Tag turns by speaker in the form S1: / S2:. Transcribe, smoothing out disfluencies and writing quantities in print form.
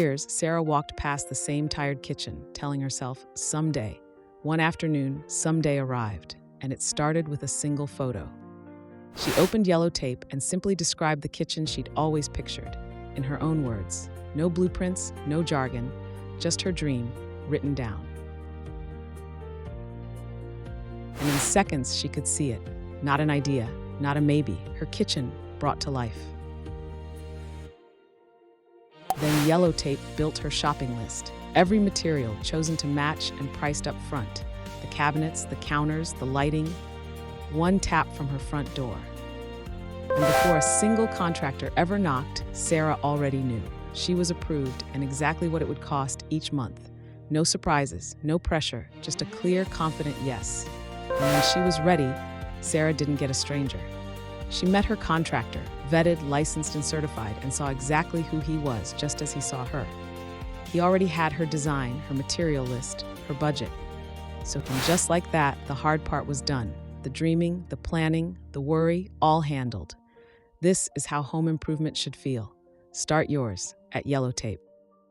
S1: years, Sara walked past the same tired kitchen, telling herself, someday. One afternoon, someday arrived, and it started with a single photo. She opened yellow tape and simply described the kitchen she'd always pictured, in her own words. No blueprints, no jargon, just her dream, written down. And in seconds, she could see it. Not an idea, not a maybe, her kitchen brought to life. Then yellow tape built her shopping list. Every material chosen to match and priced up front. The cabinets, the counters, the lighting. One tap from her front door. And before a single contractor ever knocked, Sara already knew. She was approved and exactly what it would cost each month. No surprises, no pressure, just a clear, confident yes. And when she was ready, Sara didn't get a stranger. She met her contractor, vetted, licensed, and certified, and saw exactly who he was, just as he saw her. He already had her design, her material list, her budget. So just like that, the hard part was done. The dreaming, the planning, the worry, all handled. This is how home improvement should feel. Start yours at Yellow Tape.